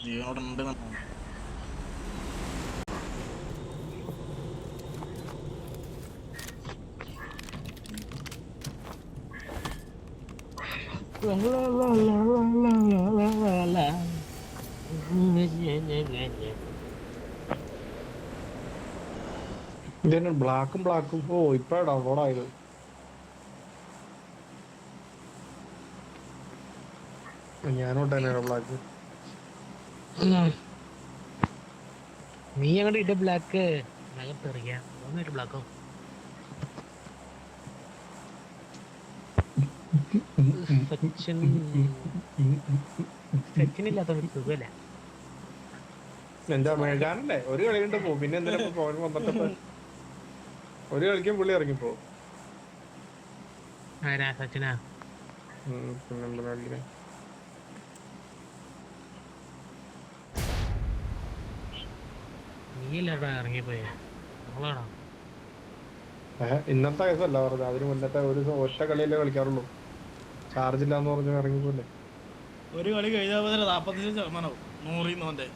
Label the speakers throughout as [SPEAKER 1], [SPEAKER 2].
[SPEAKER 1] ജീവനോടുണ്ട്.
[SPEAKER 2] ഇതിന് ബ്ലാക്കും ഓ ഇപ്പഴാ ഡൗൺലോഡ് ആയത്. ഞാനോട്ട് തന്നെയാണ് ബ്ലാക്ക്.
[SPEAKER 3] നീ അങ്ങോട്ട് ഇട്ട് ബ്ലാക്ക് നകത്തെറിയാം 3 ബ്ലാക്കോ. സച്ചിനില്ലാത്ത ഒരു സുഖല്ലേ.
[SPEAKER 2] എന്താ മേഘാനല്ലേ ഒരു കളി കൊണ്ട് പോകും. പിന്നെ എന്തിനാ പോകാൻ വന്നിട്ടപ്പോ ഒരു കളിക്കും പുള്ളി ഇറങ്ങിപ്പോ.
[SPEAKER 3] ആരാ സച്ചിനാ?
[SPEAKER 2] പിന്നെ
[SPEAKER 3] നീയല്ലേടാ ഇറങ്ങിപ്പോയെ, നമ്മളാണോ?
[SPEAKER 2] ഇന്നത്തെ കേസല്ല പറഞ്ഞത്, അതിന് മുന്നത്തെ ഒരു ഒറ്റ കളിയല്ലേ കളിക്കാറുള്ളൂ. ചാർജ് ഇല്ലാന്ന് പറഞ്ഞു ഇറങ്ങിപ്പോലെ.
[SPEAKER 1] ഒരു കളി കഴിഞ്ഞാൽ 45% 100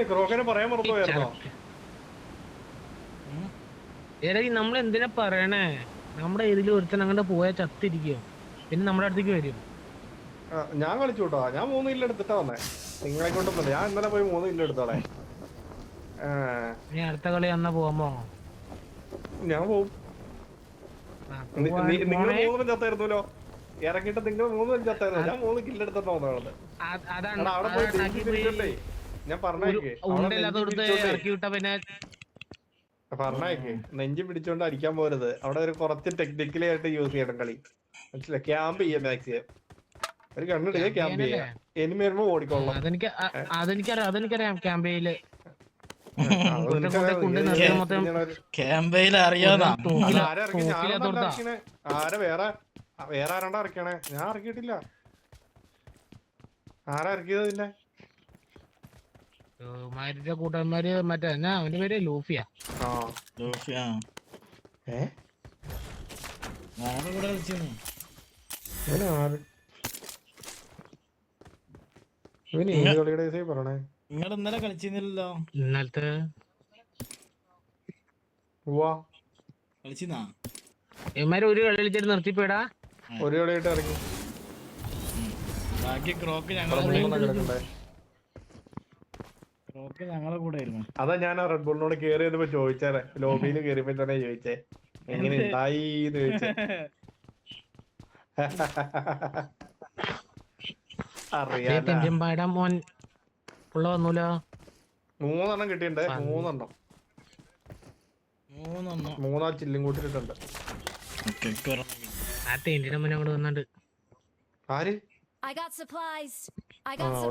[SPEAKER 2] ക്രോക്കനെ പറയാൻ മറന്നുപോയായിരുന്നോ?
[SPEAKER 3] ഏതാ നമ്മൾ എന്തിനാ പറയണേ? നമ്മുടെ ഇതിൽ ഒരുത്തൻ അങ്ങോട്ട് പോയാൽ ചത്തിരിക്കോ, പിന്നെ നമ്മുടെ അടുത്തേക്ക് വരും.
[SPEAKER 2] ഞാൻ കളിച്ചു കേട്ടോ. ഞാൻ 3 കില്ല് എടുത്തിട്ടാ വന്നേ. നിങ്ങളെ കൊണ്ടൊന്നുമില്ല. ഞാൻ ഇന്നലെ പോയി 3 കില്ല് എടുത്തോളെ.
[SPEAKER 3] നീ അടുത്ത കളി എന്നാ പോകുമ്പോ?
[SPEAKER 2] ഞാൻ പോവും. നിങ്ങൾ 3 ചത്തായിരുന്നല്ലോ ഇറങ്ങിട്ട്. നിങ്ങൾ 3 ചത്തായിരുന്നു. ഞാൻ 3 കില്ല് എടുത്തിട്ട് വന്നത്. അവിടെ പോയി പിടിച്ചിട്ടേ ഞാൻ പറഞ്ഞേക്ക് പറഞ്ഞേക്ക് നെഞ്ചി പിടിച്ചോണ്ട് അടിക്കാൻ പോരുത്. അവിടെ ഒരു കുറച്ച് ടെക്നിക്കലി ആയിട്ട് യൂസ് ചെയ്യണം കളി. മനസ്സിലായി? ക്യാമ്പ് ചെയ്യാം മാക്സിമം. ഒരു കണ്ണിടുക ക്യാമ്പ് ചെയ്യാം. എനിമി വരുമ്പോ ഓടിക്കൊള്ളാം.
[SPEAKER 3] അതെനിക്കറിയാം. ക്യാമ്പയില്
[SPEAKER 2] ആരെ വേറെ ആരാണ്ടാ ഇറക്കണേ? ഞാൻ ഇറക്കിയിട്ടില്ല. ആരാ ഇറക്കിയത്? പിന്നെ
[SPEAKER 3] കൂട്ടന്മാര് മറ്റേ എന്നാ അവന്റെ പേര് ലൂഫിയാ.
[SPEAKER 2] പറയണേ
[SPEAKER 1] നിങ്ങൾ ഇന്നലെ കളിച്ചിരുന്നില്ലല്ലോ.
[SPEAKER 3] ഇന്നലത്തെ
[SPEAKER 1] കളിച്ചിന്നാ
[SPEAKER 3] ഇവന്മാര് ഒരു കളി കളിച്ചിട്ട് നിർത്തിപ്പോയിടാ.
[SPEAKER 2] ഒരു കളിയായിട്ട് ഇറങ്ങി.
[SPEAKER 1] ബാക്കി ക്രോക്ക് ഞങ്ങളെ കൂടെ ആയിരുന്നു.
[SPEAKER 2] അതാ ഞാൻ ആ റെഡ് ബുളിനോട് കേറി വന്നപ്പോ ചോദിച്ചേ, ലോബിയിൽ കേറിയപ്പോ തന്നെ ചോദിച്ചേ എങ്ങനെ ഉണ്ടായി ചോദിച്ചേ.
[SPEAKER 3] അറിയാം മോൻ പുള്ള വന്നൂലോ.
[SPEAKER 2] 3 കിട്ടിയിട്ടുണ്ട്. 3 ചില്ലും കൂട്ടിട്ടുണ്ട്.
[SPEAKER 3] ആ തേണ്ടിന്റെ മുന്നേ അങ്ങോട്ട് വന്നിട്ട്
[SPEAKER 2] ആര് അവിടെ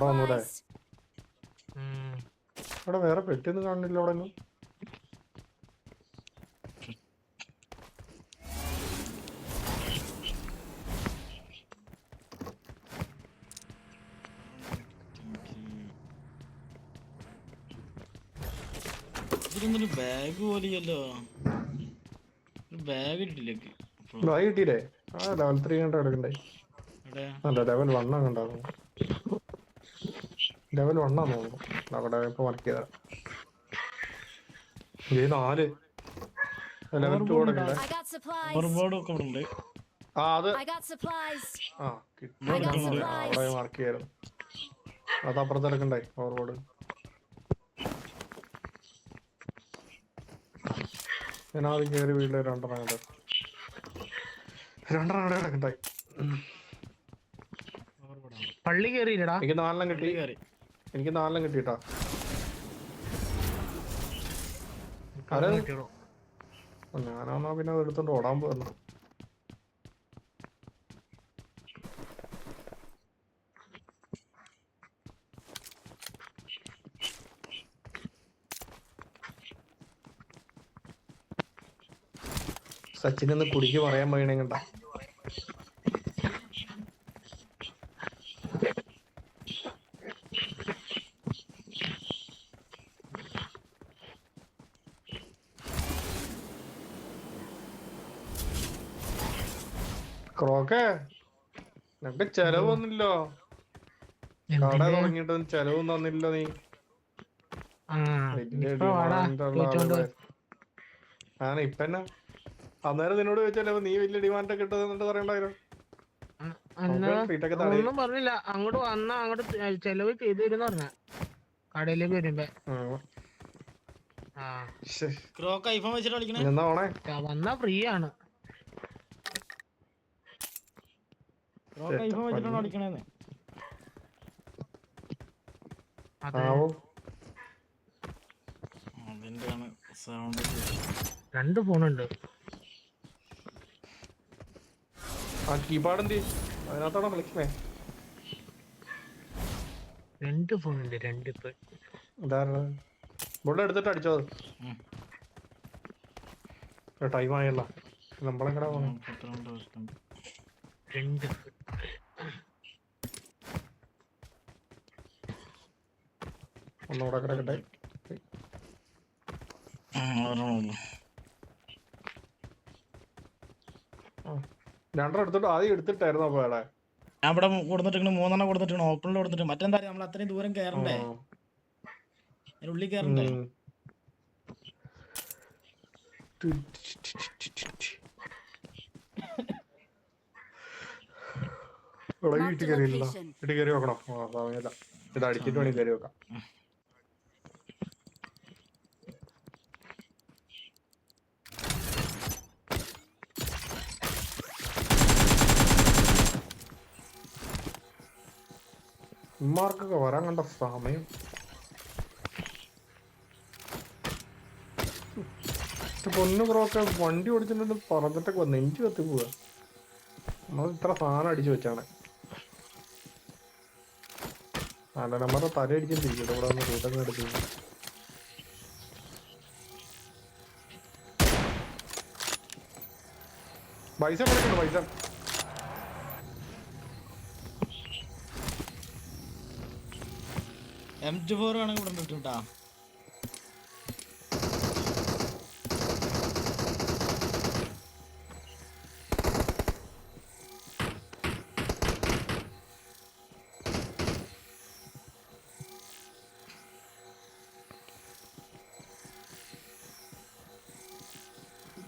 [SPEAKER 2] വന്നൂടെ? അവിടെ വേറെ പെട്ടൊന്നും കാണുന്നില്ല. അവിടെ ഒന്നും
[SPEAKER 1] ബാഗ് പോലെയല്ലോ. ബാഗ് കിട്ടില്ലേ?
[SPEAKER 2] ബാഗ് കിട്ടിയില്ലേ? ആ ലെവൽ 3 കണ്ട എടുക്കണ്ടേ? അല്ല ലെവൽ 1 കണ്ടായിരുന്നു. ലെവൽ 1 തോന്നുന്നു. അവിടെ ഇപ്പൊ വർക്ക് ചെയ്ത 4 ലെവൽ 2 കൊടുക്കണ്ടേ? അത് കിട്ടുന്നുണ്ട്. അവിടെ മാർക്ക് ചെയ്യായിരുന്നു. അത് അപ്പുറത്ത് എടുക്കണ്ടേ ഓവർബോർഡ്? ഞാൻ ആദ്യം കയറി വീട്ടിൽ 2 കിടക്കണ്ടായി.
[SPEAKER 3] പള്ളി കയറിയില്ലടാ.
[SPEAKER 2] എനിക്ക് 4 കിട്ടി. എനിക്ക് 4 കിട്ടിട്ടാ. ഞാനാ പിന്നെ എടുത്തോണ്ട് ഓടാൻ പോന്നു. സച്ചിൻ കുടിക്ക് പറയാൻ പോയണേണ്ട. ക്രോക്കെ നിനക്ക് ചെലവൊന്നുമില്ലോ, കട
[SPEAKER 3] എന്തിന്റെ?
[SPEAKER 2] തുടങ്ങിയിട്ട് ചെലവും തന്നില്ല നീ.
[SPEAKER 3] ആ
[SPEAKER 2] വലിയ
[SPEAKER 3] ഇപ്പൊ വാടാ
[SPEAKER 2] ഡിമാൻഡ് ഉള്ള
[SPEAKER 3] ചോദിച്ചോണ്ട്.
[SPEAKER 2] ആളുകളെ ആണ് ഇപ്പന്നെ. അന്നേരം നിന്നോട് ചോദിച്ചാലോ നീ വലിയ ഡിമാൻഡ് ഒക്കെ ഇട്ടതെന്നിട്ട് പറയണ്ടായിരുന്നു.
[SPEAKER 3] അന്ന്
[SPEAKER 2] നമുക്ക് ട്രീറ്റ് ഒക്കെ തടയും.
[SPEAKER 3] ഒന്നും പറഞ്ഞില്ല. അങ്ങോട്ട് വന്നാ അങ്ങോട്ട് ചെലവ് ചെയ്തു തരുന്ന പറഞ്ഞ കടയിലേക്ക് വരുമ്പോ. ആ
[SPEAKER 1] ക്രോക്ക് ഐഫോൺ വെച്ചിട്ട് കളിക്കണേ.
[SPEAKER 2] എന്നാ ഓണേ
[SPEAKER 3] വന്നാ ഫ്രീ ആണ്.
[SPEAKER 1] ക്രോക്ക് ഐഫോൺ വെച്ചിട്ടാണ് കളിക്കണേന്ന്.
[SPEAKER 3] അതെ,
[SPEAKER 1] അതിന്റെ ആണ് സൗണ്ട്.
[SPEAKER 3] 2 ഫോണുണ്ട്.
[SPEAKER 2] ആ കീപാഡ് എന്തി അതിനകത്തോടെ കളിക്കണേ.
[SPEAKER 3] 2 ഫോണുണ്ട്, 2 ഇപ്പൊ.
[SPEAKER 2] ബുള്ളറ്റ് എടുത്തിട്ട് അടിച്ചോ. ടൈം ആയല്ല, നമ്മളെങ്ങനെ പോണേ.
[SPEAKER 3] 2
[SPEAKER 2] ഒന്നുകൂടെ കിടക്കട്ടെ. രണ്ടെണ്ണം എടുത്തിട്ട് ആദ്യം എടുത്തിട്ടായിരുന്നു അപ്പൊ അവിടെ.
[SPEAKER 1] ഞാൻ ഇവിടെ കൊടുത്തിട്ട് 3 കൊടുത്തിട്ട് ഓപ്പണിൽ കൊടുത്തിട്ട് മറ്റെന്താ നമ്മൾ അത്രയും ദൂരം കയറണ്ടേ, ഉള്ളിൽ കയറണ്ടേ.
[SPEAKER 2] വീട്ടിൽ കയറിയില്ല, വീട്ടിൽ കയറി വെക്കണം. ഇത് അടിച്ചിട്ട് വേണമെങ്കിൽ കയറി വെക്കാം. ഇമാർക്കൊക്കെ വരാൻ കണ്ട സമയം. പൊന്നു ബ്രോക്കെ വണ്ടി ഓടിച്ചിട്ട് പറഞ്ഞിട്ടൊക്കെ നെഞ്ചു കത്തി പോവുക. നമ്മൾ ഇത്ര സാധനം അടിച്ചു വെച്ചാണ്. അല്ല നമ്മുടെ തല അടിച്ചിട്ടിരിക്കും ഇവിടെ വന്ന് കൂട്ടൊക്കെ എടുത്ത്. പൈസ കൊടുക്കണ്ട പൈസ.
[SPEAKER 1] M24 വേണമെങ്കിൽ ഇവിടെ ഇട്ടുട്ടാ.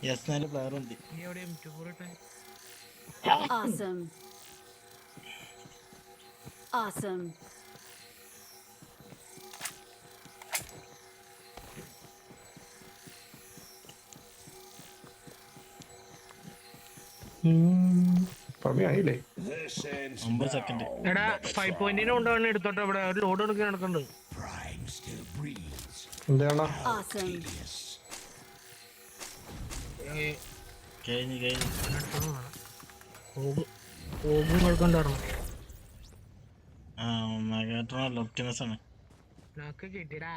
[SPEAKER 1] യെസ് നാല് പ്ലെയർ ഉണ്ട്.
[SPEAKER 4] Awesome. Awesome.
[SPEAKER 2] സമയായില്ലേ?
[SPEAKER 1] 9 സെക്കൻഡ്.
[SPEAKER 3] എടാ 5 പോയിന്റിന് കൊണ്ടുപോകണ എടുത്തോട്ടെ. ഇവിടെ ഒരു ലോഡ് എടുക്കാൻ നടക്കുന്നുണ്ട്.
[SPEAKER 2] എന്താണ്
[SPEAKER 4] Awesome.
[SPEAKER 1] കഴിഞ്ഞ്
[SPEAKER 3] ഓഗും കൊടുക്കണ്ടായിരുന്നു.
[SPEAKER 1] മെഗാട്രോൺ ഒപ്റ്റിമസ് ആണ്.
[SPEAKER 3] നമുക്ക് കിട്ടിടാ,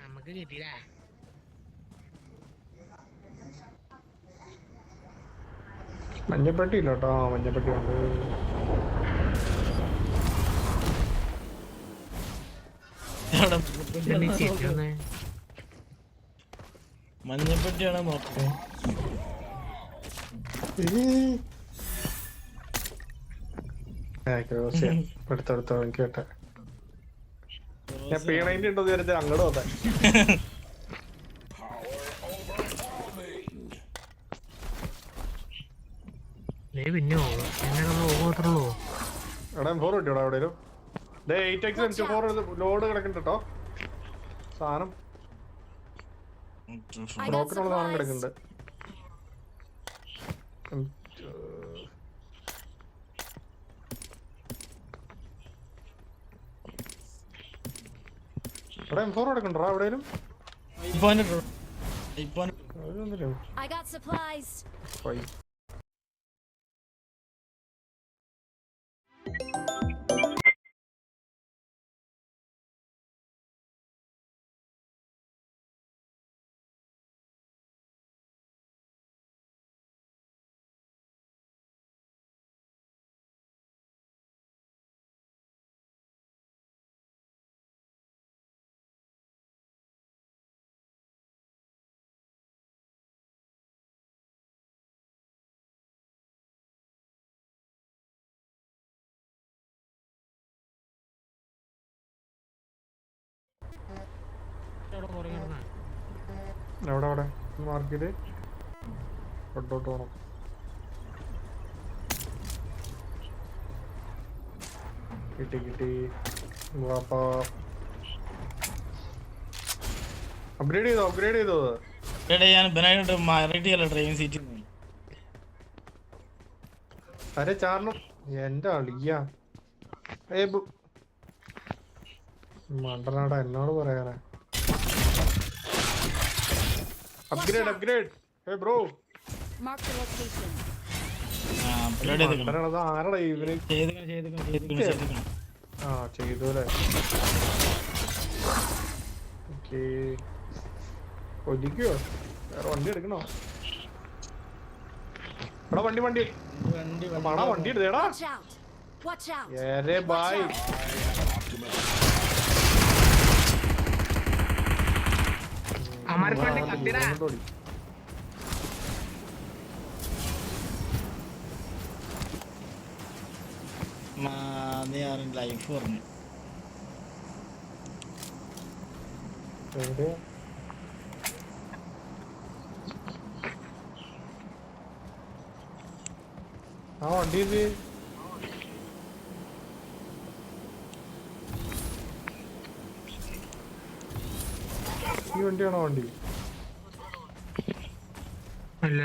[SPEAKER 3] നമുക്ക് കിട്ടിടാ.
[SPEAKER 2] മഞ്ഞപ്പെട്ടി ഇല്ല കേട്ടോ. മഞ്ഞപ്പെട്ടി ഉണ്ട്.
[SPEAKER 1] മഞ്ഞപ്പെട്ടിയാണ് നോക്കേ.
[SPEAKER 2] എടുത്തെടുത്തോ എനിക്ക് കേട്ടെ. ഞാൻ പീണൈൻ്റെ ഉണ്ടോ നേരത്തെ അങ്ങോട്ട് വന്നേ.
[SPEAKER 3] പിന്നെ ഓഗത്രല്ലോ.
[SPEAKER 2] എടാ M4 കിട്ടിയോടാ എവിടെയും. 8x M24 ലോഡ് കിടക്കുന്നുണ്ട് കേട്ടോ. സാധനം ബ്രോക്കിനുള്ള സാധനം കിടക്കുന്നുണ്ട്. എടാ M4 കിടക്കുന്നുണ്ടോ എവിടെയും.
[SPEAKER 4] I got supplies.
[SPEAKER 2] എവിടെ മാർക്കറ്റ് കൊണ്ടോട്ട് പോണം. കിട്ടി അപ്ഗ്രേഡ് ചെയ്തോ
[SPEAKER 1] ഞാൻ ബനായിട്ട് മാറിയിട്ട് ഡ്രൈവിംഗ് സീറ്റിൽ
[SPEAKER 2] അരെ ചാർണം എന്റെ അളിയ മണ്ടനാടാ എന്നോട് പറയാനാ. Upgrade bro
[SPEAKER 4] Mark the location.
[SPEAKER 2] ആരടാ ഇവന്? ആ ചെയ്തു അല്ലേ. ഒലിക്കോ വേറെ വണ്ടി എടുക്കണോ? എടാ വണ്ടി മണ വണ്ടി എടുത്തേടാ.
[SPEAKER 4] Watch out.
[SPEAKER 2] ഏറെ ബായ്.
[SPEAKER 1] ലൈഫ് പറഞ്ഞു
[SPEAKER 2] ആ വണ്ടി ഈ വണ്ടിയാണോ വണ്ടി?
[SPEAKER 3] അല്ല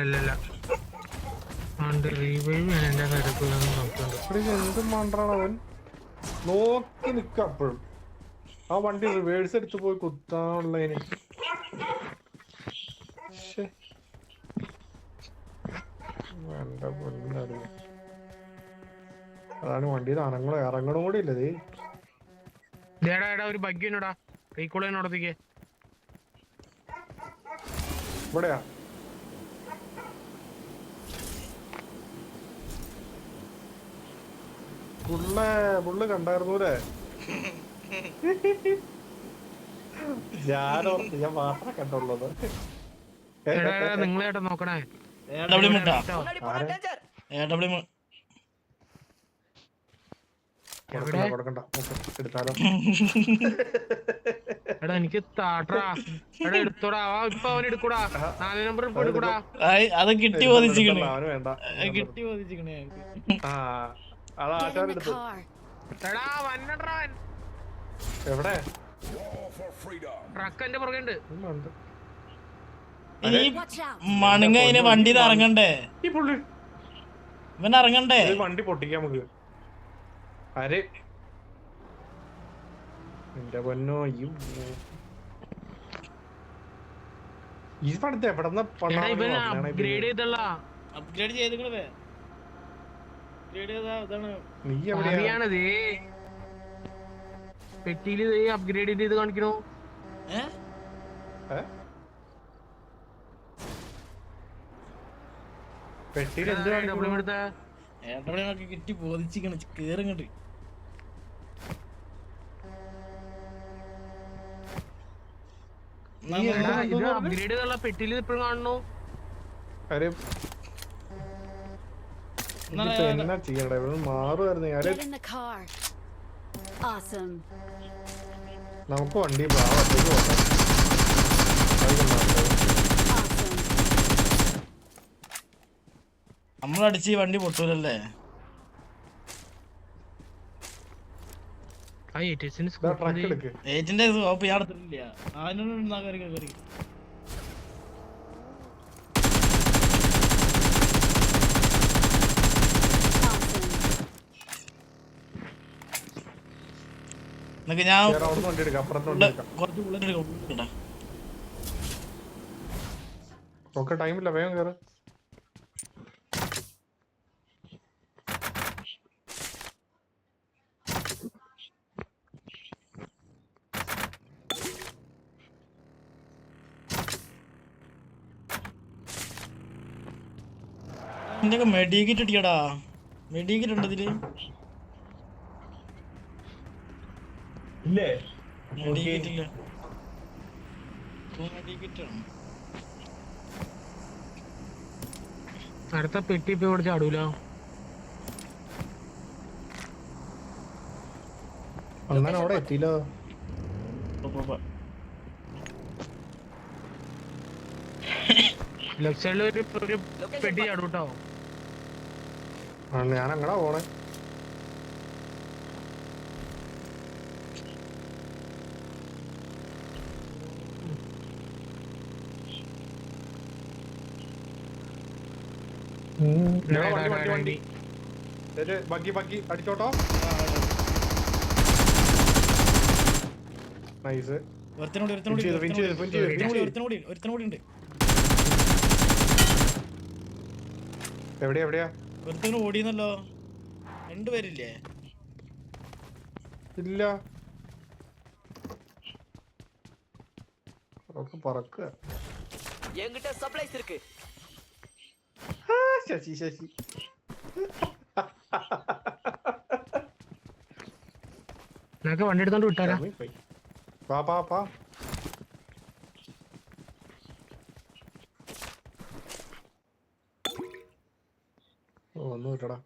[SPEAKER 2] എന്ത് മണ്ടാണവൻ നോക്കി നിക്ക അപ്പോഴും. ആ വണ്ടി റിവേഴ്സ് എടുത്ത് പോയി കുത്താനുള്ളതിന്. എന്റെ പൊന്നറിയ അതാണ് വണ്ടിയിൽ ഇറങ്ങണം കൂടി ഇല്ലത്.
[SPEAKER 3] ഒരു ബഗ്ഗിനോടാ കൈക്കോളേനോടത്തേക്ക്
[SPEAKER 2] ഇവിടെയാ പുള്ള് കണ്ടായിരുന്നൂലേ? ഞാൻ മാത്രമേ കണ്ടുള്ളത്.
[SPEAKER 3] നിങ്ങളേട്ടാ നോക്കണേ
[SPEAKER 2] കൊടുക്കണ്ട എടുത്താലോ?
[SPEAKER 3] എടാ എനിക്ക് താട്ടാ എടാ എടുത്തോടാ. ഇപ്പൊ അവൻ എടുക്കൂടാ. 4 നമ്പർ ഇപ്പൊ എടുക്കൂടാ.
[SPEAKER 1] അത് കിട്ടി ബോധിച്ചിക്കണേ.
[SPEAKER 2] അവന് വേണ്ട.
[SPEAKER 1] കിട്ടി ബോധിച്ചിക്കണേ.
[SPEAKER 4] Get in the car.
[SPEAKER 3] എടാ വന്നട്രാ.
[SPEAKER 2] എവിടെ
[SPEAKER 3] ട്രക്ക് എന്റെ പുറകെണ്ട്.
[SPEAKER 1] ഈ മണുങ്ങ അതിന് വണ്ടി ഇറങ്ങണ്ടേ?
[SPEAKER 2] ഈ പുള്ളി
[SPEAKER 1] ഇവൻ ഇറങ്ങണ്ടേ?
[SPEAKER 2] വണ്ടി പൊട്ടിക്കാം നമുക്ക്. അരെ എന്റെ പൊന്നോ ഈ പടത്തെ എവിടെന്ന
[SPEAKER 3] അപ്ഗ്രേഡ് ചെയ്തല്ല.
[SPEAKER 1] അപ്ഗ്രേഡ് ചെയ്തേ
[SPEAKER 2] നീ
[SPEAKER 3] എവിടെയാണത്? പെട്ടിയില് അപ്ഗ്രേഡ് ചെയ്ത് കാണിക്കണോ?
[SPEAKER 2] പെട്ടിയിൽ എന്ത്
[SPEAKER 1] കിട്ടി ബോധിച്ചിക്കണ കേറിങ്ങട്ട്.
[SPEAKER 3] ഇത് അപ്ഗ്രേഡ് ചെയ്തുള്ള പെട്ടിയില് ഇപ്പോഴും കാണണോ?
[SPEAKER 2] എന്നാ ചെയ്യണ്ടേ? മാറുമായിരുന്നു.
[SPEAKER 4] Get in the car. Awesome.
[SPEAKER 2] നമുക്ക് വണ്ടി ഒറ്റയ്ക്ക് പോകാം.
[SPEAKER 1] നമ്മളടിച്ച് ഈ വണ്ടി പൊട്ടൂലല്ലേ? ഏറ്റിന്റെ സ്കോപ്പ് ഞാൻ എടുത്തിട്ടില്ല. അതിനൊന്നും ഞാൻ കുറച്ച് ബുള്ളറ്റ് എടുക്കാം.
[SPEAKER 2] ഓക്കെ ടൈമില്ല, വേഗം കയറ്.
[SPEAKER 1] എന്തൊക്കെ മെഡിക്കിറ്റ് അടിക്കടാ. മെഡിക്കിറ്റ് ഉണ്ട് ഇതില്.
[SPEAKER 2] ഇല്ലേ?
[SPEAKER 1] മെഡിക്കിറ്റ് ഇല്ല. മെഡിക്കിറ്റ് ആണ്.
[SPEAKER 3] അടുത്ത പെട്ടി ഇപ്പൊ ഇവിടെ ചാടൂല.
[SPEAKER 2] അങ്ങനെ അവിടെ എത്തിയില്ലോ.
[SPEAKER 3] ലെഫ്റ്റ് സൈഡിൽ ഒരു പെട്ടി ചാടൂട്ടോ.
[SPEAKER 2] ഞാൻ അങ്ങടാ പോണേ. വണ്ടി ബഗ്ഗി അടിച്ചോട്ടോ. നൈസ്.
[SPEAKER 1] ഒരുത്തനോടി ഉണ്ട്.
[SPEAKER 2] എവിടെയാ
[SPEAKER 1] ഒരുത്തനും ഓടിയെന്നല്ലോ. രണ്ടുപേരില്ലേ?
[SPEAKER 2] ഇല്ല, പറക്കുക. ശശി
[SPEAKER 3] നിനക്ക് വണ്ടി എടുത്തോണ്ട് വിട്ടാരാ?
[SPEAKER 2] പാ ഒന്നും വിട്ടടാ.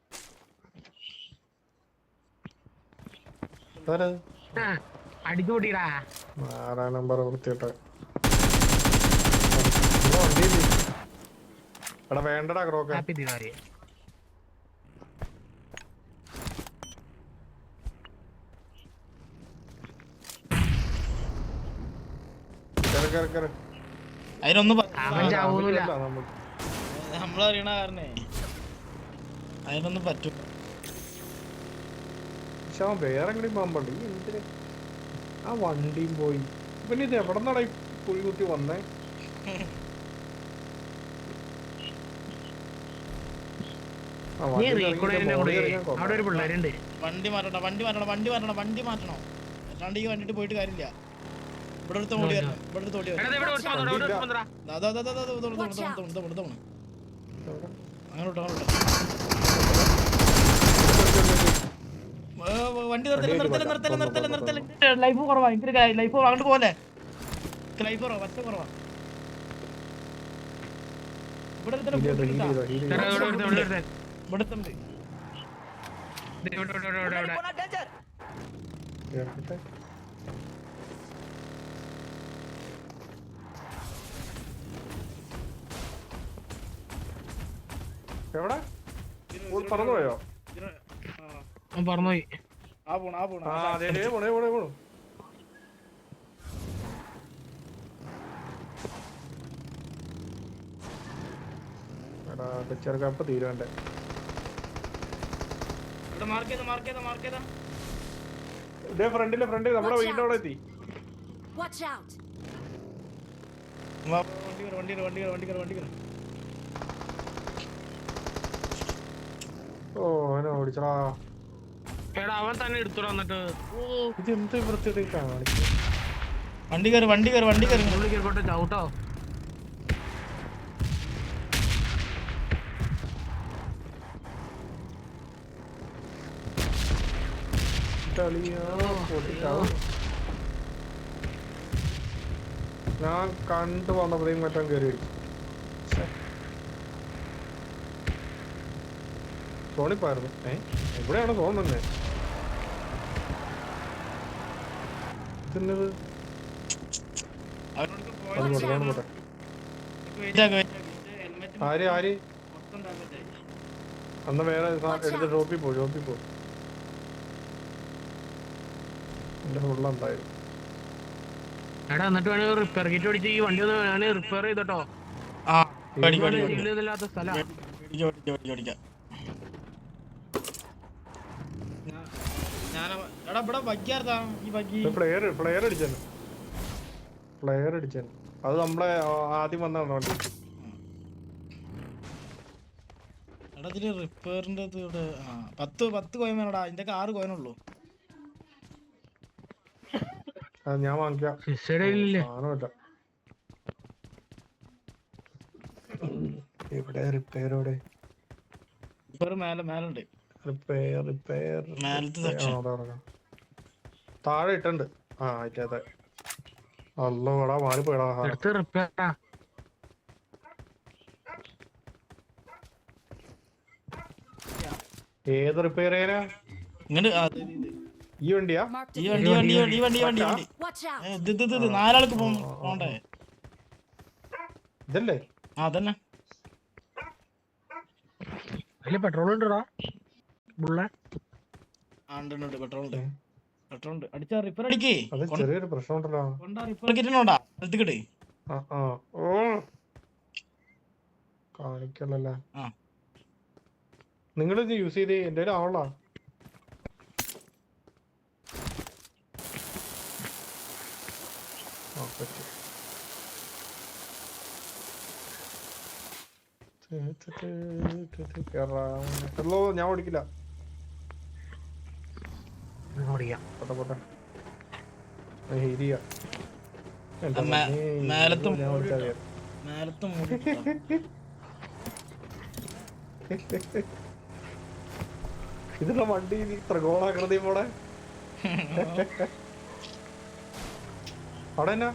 [SPEAKER 3] അടിച്ചു കൂട്ടിടാ.
[SPEAKER 2] 6 നമ്പർ വൃത്തിയിട്ടെ. എടാ വേണ്ടടാ ക്രോക്ക.
[SPEAKER 3] ഹാപ്പി ദിവാലി.
[SPEAKER 1] അതിനൊന്നും
[SPEAKER 3] അവൻ ചാവൂല.
[SPEAKER 1] നമ്മളറിയണ കാരണേ അതിനൊന്നും പറ്റും.
[SPEAKER 2] പക്ഷെ അവൻ വേറെ എങ്ങനെയും പോകുമ്പോണ്ട് ഈ എന്തിന് ആ വണ്ടിയും പോയി. പിന്നെ ഇത് എവിടെ നിന്നാടാ ഈ കുഴി കുത്തി വന്നേ?
[SPEAKER 3] അവിടെ ഒരു പിള്ളേരുണ്ട്.
[SPEAKER 1] വണ്ടി മാറ്റണം. അല്ലാണ്ട് ഈ വണ്ടിട്ട് പോയിട്ട് കാര്യമില്ല. ഇവിടെ അടുത്ത് ഓടി വരണം. വണ്ടി നിർത്തല. ലൈഫ് കുറവാ. ലൈഫ് അങ്ങോട്ട് പോലെ ലൈഫ് കുറവാ. പറ്റ കുറവാ. ഇവിടെ
[SPEAKER 2] എവിടെ പറന്നുപോയോ?
[SPEAKER 3] പറഞ്ഞുപോയി.
[SPEAKER 2] പോണു. ചെറുക്കപ്പ തീരുവേണ്ടേ? ഫ്രണ്ടില് നമ്മുടെ വീടിന്റെ അവിടെ എത്തി.
[SPEAKER 1] വണ്ടി
[SPEAKER 2] ഓ അവനെ ഓടിച്ചടാ.
[SPEAKER 3] അവൻ തന്നെ എടുത്തോളാം. എന്നിട്ട്
[SPEAKER 2] ഇത് എന്ത് വൃത്തിയുടെ കാണിച്ചു.
[SPEAKER 1] വണ്ടി കയറി
[SPEAKER 3] ചവിട്ടോ.
[SPEAKER 2] ഞാൻ കണ്ടു വന്നപ്പോഴേക്കും മറ്റം കയറി അടിച്ചു. സോണിപ്പായിരുന്നു. എവിടെയാണ് തോന്നുന്നത്? ആര് അന്ന് വേറെ എടുത്ത് ഷോപ്പിൽ പോ. എന്റെ ഫുള്ളുണ്ടായിരുന്നു.
[SPEAKER 3] എടാ എന്നിട്ട് വേണേ റിപ്പയർ കിറ്റ് അടിച്ച് ഈ വണ്ടി ഒന്ന് ഞാൻ റിപ്പയർ ചെയ്തോട്ടോ. ഇല്ലാത്ത സ്ഥലം.
[SPEAKER 2] പ്ലെയർ അടിച്ചു. അത് നമ്മളെ ആദ്യം വന്നതാണ് വണ്ടി.
[SPEAKER 1] ഇതില് റിപ്പയറിന്റെ 10 കോയിൻ വേണടാ. ഇതിന്റെ 6 കോയിനുള്ളൂ.
[SPEAKER 2] ഞാൻ വാങ്ങിക്കാം. ഇവിടെ റിപ്പയറോടെ
[SPEAKER 1] മേലുണ്ട്.
[SPEAKER 2] താഴെ ഇട്ടുണ്ട്. അതെ. അല്ലോടാ മാറിപ്പോയടാ. ഏത് റിപ്പയർ ചെയ്യാനാ? ഈ വണ്ടിയാ?
[SPEAKER 1] നാലാൾക്ക് പോണ്ടേ?
[SPEAKER 2] ഇതല്ലേ
[SPEAKER 1] അതന്നെ
[SPEAKER 3] അതില് പെട്രോൾ ഉണ്ടോ ബുള്ള?
[SPEAKER 1] ഉണ്ട് പെട്രോൾ ഉണ്ട് അടിച്ചാ റിപ്പർ അടിക്കേ
[SPEAKER 2] അത് ചെറിയൊരു പ്രശ്നമുണ്ടല്ലോ.
[SPEAKER 1] കൊണ്ടാ റിപ്പർ കിട്ടണോണ്ടാ എടുത്തിക്കട്ടെ.
[SPEAKER 2] കാണിക്കല്ലേ
[SPEAKER 1] ആ
[SPEAKER 2] നിങ്ങൾ ഇത് യൂസ് ചെയ്ത് എന്റെ ആവളാ. ഞാൻ ഓടിക്കില്ല. പോട്ടെ
[SPEAKER 1] മേലത്തും
[SPEAKER 2] ഇതിന്റെ വണ്ടി ത്രികോണാകൃതി പോടെ അവിടെ എന്നാ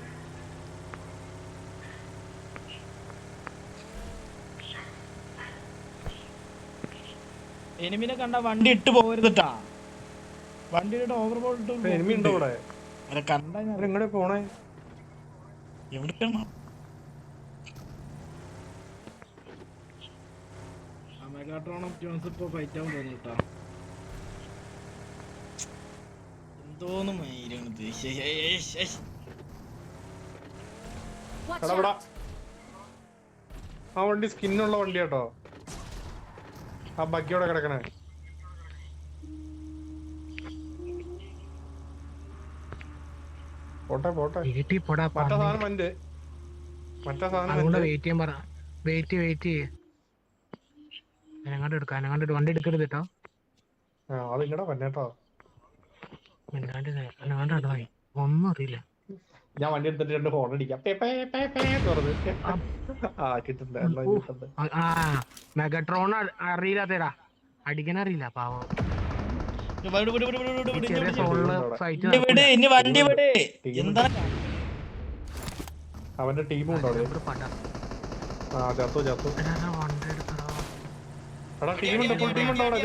[SPEAKER 1] എനിമിനെ കണ്ട വണ്ടി ഇട്ട് പോകരുതട്ടാ. വണ്ടിയുടെ ഓവർബോൾ
[SPEAKER 2] എനിമി ഉണ്ടോ ഇവിടെ?
[SPEAKER 1] കണ്ട
[SPEAKER 2] എങ്ങനെ പോണേ?
[SPEAKER 1] എവിടെയാണ് മെഗാട്രോൺ ഓപ്റ്റിമസ് ഇപ്പൊ ഫൈറ്റ് ആവാൻ തോന്നുന്നു കേട്ടാ. എന്തോന്നും
[SPEAKER 4] Watch
[SPEAKER 2] എടാ
[SPEAKER 4] out!
[SPEAKER 2] ആ വണ്ടി സ്കിന്നുള്ള വണ്ടി കേട്ടോ. ആ ബഗ്ഗിയോടെ കിടക്കണേ. പോട്ടെ മറ്റേ സാധനം വണ്ട്. മറ്റേ സാധനം
[SPEAKER 3] വെയിറ്റ് ചെയ്യാൻ പറ. വെയിറ്റ് അനങ്ങാണ്ട് വണ്ടി എടുക്കരുത് കേട്ടോ.
[SPEAKER 2] അതിങ്ങടെ വന്നേട്ടോ.
[SPEAKER 3] ഒന്നും അറിയില്ല.
[SPEAKER 2] ഞാൻ വണ്ടി എടുത്തിട്ട് 2 ഹോൺ അടിക്കാം.
[SPEAKER 3] മെഗട്രോൺ അറിയില്ലാത്തടാ, അടിക്കാനറിയില്ല പാവം. ചെറിയ സോളില് ഫൈറ്റ്
[SPEAKER 2] അവന്റെ ടീമും ഉണ്ടോ? എടാ ടീമുണ്ട്, ഫുൾ ടീമുണ്ടോ അവിടെ?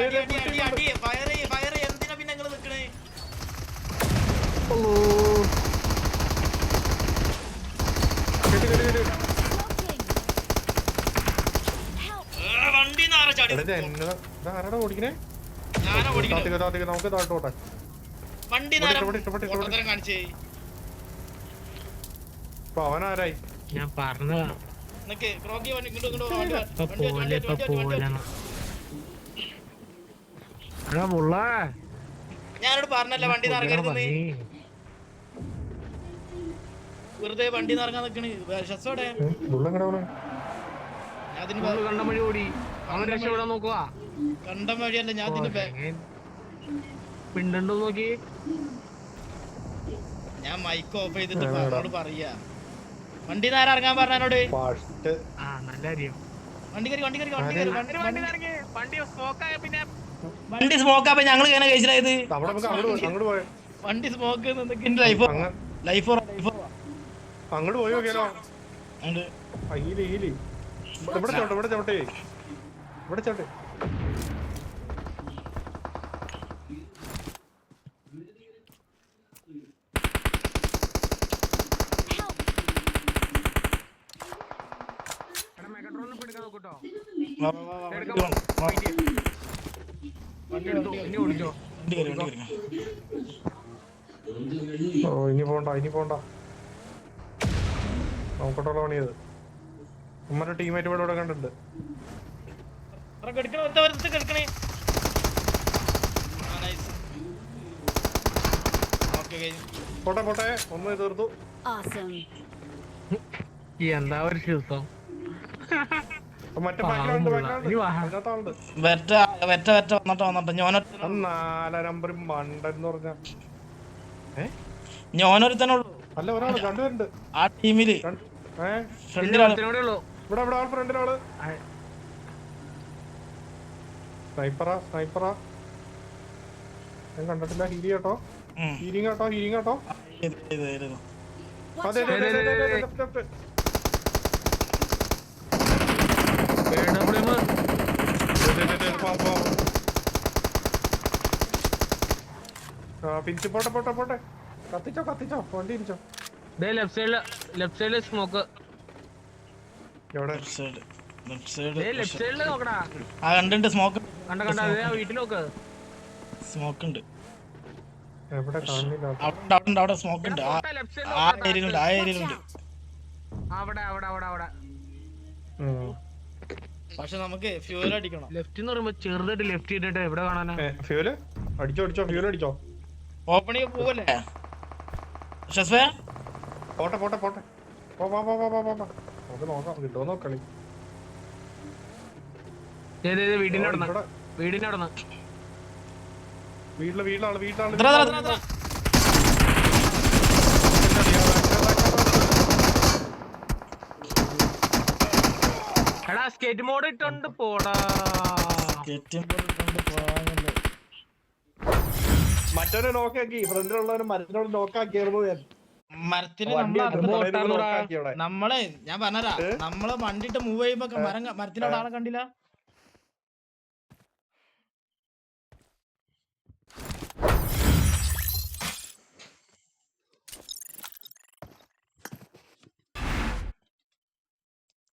[SPEAKER 2] ആരാടാ ഓടിക്കണേ? നമുക്ക് താഴോട്ടെ. ഇപ്പൊ അവനാരായി?
[SPEAKER 3] ഞാൻ പറഞ്ഞതാ
[SPEAKER 1] ഞാനോട് പറഞ്ഞല്ല വണ്ടി നിറങ്ങരുത്. വെറുതെ വണ്ടി നിറങ്ങാൻ നിക്കണ്. ഷസോടെ
[SPEAKER 3] കണ്ട വഴി ഓടി അവൻ രക്ഷപ്പെടാൻ നോക്കുക.
[SPEAKER 1] കണ്ടം വഴിയല്ല ഞാൻ
[SPEAKER 3] പിണ്ടോ നോക്കി.
[SPEAKER 1] ഞാൻ മൈക്ക് ഓഫ് ചെയ്തിട്ട് പറഞ്ഞോട് പറയാ വണ്ടി നേരെ ഇറങ്ങാൻ പറഞ്ഞോട്.
[SPEAKER 3] നല്ല കാര്യം.
[SPEAKER 1] വണ്ടി സ്മോക്ക് ആപ്പ ഞങ്ങള് ഇങ്ങനെ കഴിച്ചിലായത്. വണ്ടി സ്മോക്ക് ലൈഫ്
[SPEAKER 2] അങ്ങോട്ട് പോയി നോക്കിയാലോ? ഇവിടെ ചവിട്ടെ. ഇനി പോണ്ട നോക്കട്ടോളോ പണിയത്. ഉമ്മന്റെ ടീമായിട്ട് ഇവിടെ കണ്ടിട്ടുണ്ട്. പോട്ടെ ഒന്ന് തീർത്തു.
[SPEAKER 3] എന്താ ഒരു ശിവസം.
[SPEAKER 2] മറ്റേ നമ്പർ മണ്ടെന്ന് പറഞ്ഞ
[SPEAKER 1] ഞാനൊരുത്തനുള്ളൂ.
[SPEAKER 2] അല്ല ഒരാള് രണ്ടുപേരുണ്ട്
[SPEAKER 1] ആ ടീമില്.
[SPEAKER 2] ഇവിടെ ആൾ ഫ്രണ്ടിലാള്. സ്നൈപ്പറാ ഞാൻ കണ്ടിട്ടില്ല. ഹീലിംഗ് കേട്ടോ. അതെ പിഞ്ച് പോട്ടെ. കത്തിച്ചോ വണ്ടി ഇരിച്ചോ.
[SPEAKER 3] ലെഫ്റ്റ് സൈഡില് സ്മോക്ക്.
[SPEAKER 2] എവിടെ
[SPEAKER 1] left side left side
[SPEAKER 3] left സൈഡില് നോക്കടാ.
[SPEAKER 1] ആ കണ്ടുണ്ട് സ്മോക്ക്
[SPEAKER 3] കണ്ട അതേ ആ വീട്ടിൽ നോക്ക്.
[SPEAKER 1] സ്മോക്ക് ഉണ്ട്
[SPEAKER 2] എവിടെ കാണുന്നില്ല.
[SPEAKER 1] അവിടെ സ്മോക്ക് ഉണ്ട്
[SPEAKER 3] ലെഫ്റ്റ് സൈഡിൽ
[SPEAKER 1] ആ ഏരിയയിലുണ്ട് ആ
[SPEAKER 4] Watch
[SPEAKER 1] ഏരിയയിലുണ്ട്
[SPEAKER 4] out!
[SPEAKER 3] അവിടെ
[SPEAKER 1] പക്ഷെ നമുക്ക് ഫ്യൂൽ അടിക്കണം.
[SPEAKER 3] ലെഫ്റ്റ് എന്ന് പറയുമ്പോ ചെറുതായിട്ട് ലെഫ്റ്റ് ചെയ്തിട്ട് എവിടെ കാണാനാ?
[SPEAKER 2] ഫ്യൂല് അടിച്ചോ ഫ്യൂൽ അടിച്ചോ.
[SPEAKER 1] ഓപ്പണിങ് പോവല്ലേ ഷസ്വേ?
[SPEAKER 2] പോട്ടെ പോ നമുക്ക് നോക്കാം കിട്ടുമോ നോക്കളി.
[SPEAKER 3] വീടിന്റെ അവിടെ
[SPEAKER 2] വീട്ടിലാള്
[SPEAKER 1] എത്ര
[SPEAKER 3] എടാ സ്കേറ്റ് മോഡ് ഇട്ടോണ്ട് പോടാ.
[SPEAKER 2] മറ്റൊരു നോക്കാക്കി ഫ്രണ്ടിലുള്ളവര് മരത്തിനോട് നോക്കാക്കിയായിരുന്നു ഞാൻ.
[SPEAKER 1] മരത്തിന്
[SPEAKER 2] വണ്ടി
[SPEAKER 1] നമ്മളെ
[SPEAKER 2] എടുത്ത് നോക്കാക്കി അവിടെ.
[SPEAKER 1] നമ്മളെ ഞാൻ പറഞ്ഞരാ നമ്മള് വണ്ടിട്ട് മൂവ് ചെയ്യുമ്പോ മരത്തിനോട് ആളെ കണ്ടില്ല.